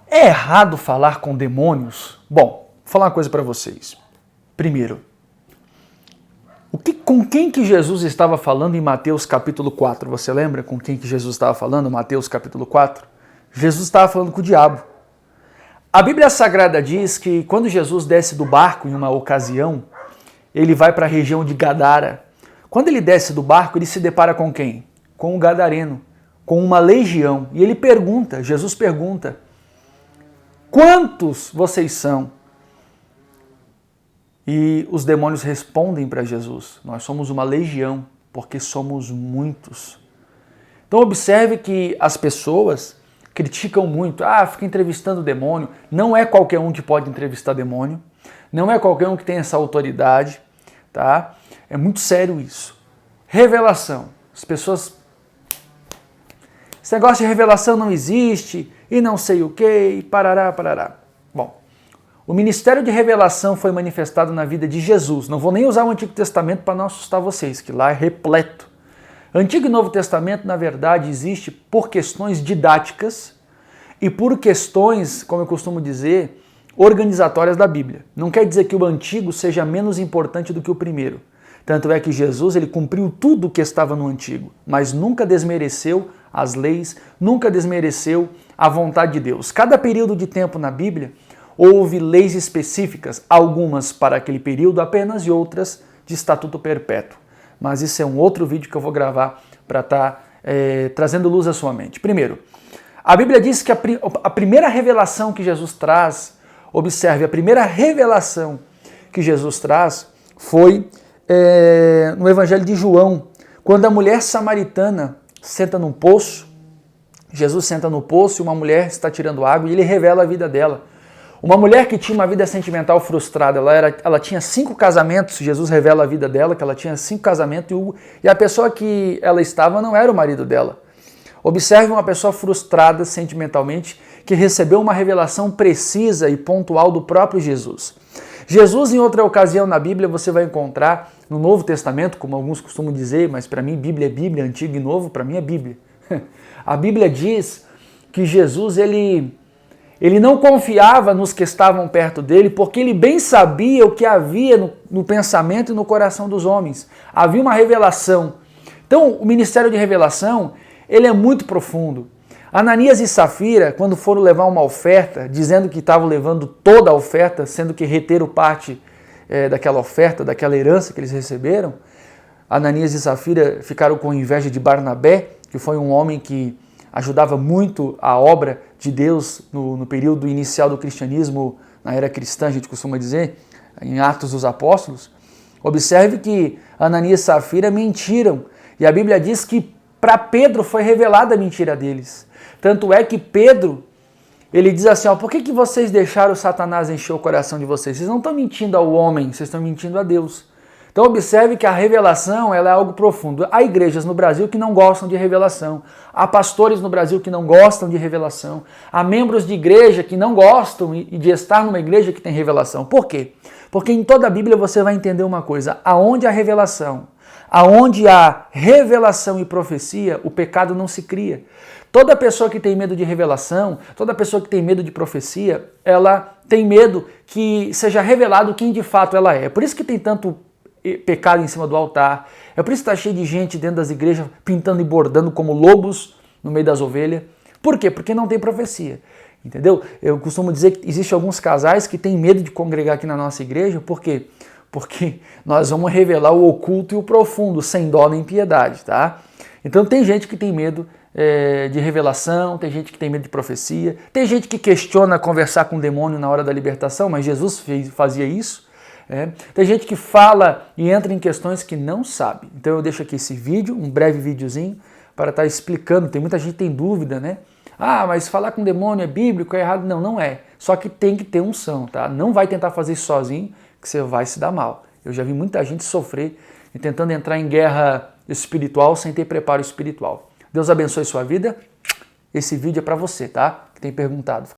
É errado falar com demônios? Bom, vou falar uma coisa para vocês. Primeiro, com quem que Jesus estava falando em Mateus capítulo 4? Você lembra com quem que Jesus estava falando em Mateus capítulo 4? Jesus estava falando com o diabo. A Bíblia Sagrada diz que quando Jesus desce do barco em uma ocasião, ele vai para a região de Gadara. Quando ele desce do barco, ele se depara com quem? Com um gadareno, com uma legião. E ele pergunta, Jesus pergunta, quantos vocês são? E os demônios respondem para Jesus, nós somos uma legião, porque somos muitos. Então observe que as pessoas criticam muito, fica entrevistando demônio. Não é qualquer um que pode entrevistar demônio, não é qualquer um que tem essa autoridade, tá? É muito sério isso. Revelação, as pessoas... Esse negócio de revelação não existe, e não sei o que, e parará, parará. Bom, o ministério de revelação foi manifestado na vida de Jesus. Não vou nem usar o Antigo Testamento para não assustar vocês, que lá é repleto. Antigo e Novo Testamento, na verdade, existe por questões didáticas e por questões, como eu costumo dizer, organizatórias da Bíblia. Não quer dizer que o Antigo seja menos importante do que o primeiro. Tanto é que Jesus ele cumpriu tudo o que estava no Antigo, mas nunca desmereceu as leis, nunca desmereceu a vontade de Deus. Cada período de tempo na Bíblia houve leis específicas, algumas para aquele período apenas e outras de estatuto perpétuo. Mas isso é um outro vídeo que eu vou gravar para estar trazendo luz à sua mente. Primeiro, a Bíblia diz que a primeira revelação que Jesus traz, observe, a primeira revelação que Jesus traz foi no Evangelho de João, quando a mulher samaritana senta num poço, Jesus senta no poço e uma mulher está tirando água e ele revela a vida dela. Uma mulher que tinha uma vida sentimental frustrada, ela tinha 5 casamentos, Jesus revela a vida dela, que ela tinha 5 casamentos e a pessoa que ela estava não era o marido dela. Observe uma pessoa frustrada sentimentalmente que recebeu uma revelação precisa e pontual do próprio Jesus. Jesus, em outra ocasião na Bíblia, você vai encontrar no Novo Testamento, como alguns costumam dizer, mas para mim Bíblia é Bíblia, Antigo e Novo, para mim é Bíblia. A Bíblia diz que Jesus, ele não confiava nos que estavam perto dele, porque ele bem sabia o que havia no pensamento e no coração dos homens. Havia uma revelação. Então, o ministério de revelação, ele é muito profundo. Ananias e Safira, quando foram levar uma oferta, dizendo que estavam levando toda a oferta, sendo que reteram parte daquela oferta, daquela herança que eles receberam, Ananias e Safira ficaram com inveja de Barnabé, que foi um homem que ajudava muito a obra de Deus no período inicial do cristianismo, na era cristã, a gente costuma dizer, em Atos dos Apóstolos. Observe que Ananias e Safira mentiram, e a Bíblia diz que para Pedro foi revelada a mentira deles. Tanto é que Pedro, ele diz assim, por que vocês deixaram Satanás encher o coração de vocês? Vocês não estão mentindo ao homem, vocês estão mentindo a Deus. Então observe que a revelação ela é algo profundo. Há igrejas no Brasil que não gostam de revelação. Há pastores no Brasil que não gostam de revelação. Há membros de igreja que não gostam de estar numa igreja que tem revelação. Por quê? Porque em toda a Bíblia você vai entender uma coisa. Aonde há revelação e profecia, o pecado não se cria. Toda pessoa que tem medo de revelação, toda pessoa que tem medo de profecia, ela tem medo que seja revelado quem de fato ela é. Por isso que tem tanto pecado em cima do altar. É por isso que está cheio de gente dentro das igrejas pintando e bordando como lobos no meio das ovelhas. Por quê? Porque não tem profecia. Entendeu? Eu costumo dizer que existem alguns casais que têm medo de congregar aqui na nossa igreja. Por quê? Porque nós vamos revelar o oculto e o profundo, sem dó nem piedade, tá? Então tem gente que tem medo de revelação, tem gente que tem medo de profecia, tem gente que questiona conversar com o demônio na hora da libertação, mas Jesus fazia isso. Tem gente que fala e entra em questões que não sabe. Então eu deixo aqui esse vídeo, um breve videozinho, para estar explicando. Tem muita gente que tem dúvida, né? Mas falar com demônio é bíblico, é errado? Não, não é. Só que tem que ter unção, tá? Não vai tentar fazer isso sozinho, que você vai se dar mal. Eu já vi muita gente sofrer e tentando entrar em guerra espiritual sem ter preparo espiritual. Deus abençoe sua vida. Esse vídeo é para você, tá? Que tem perguntado.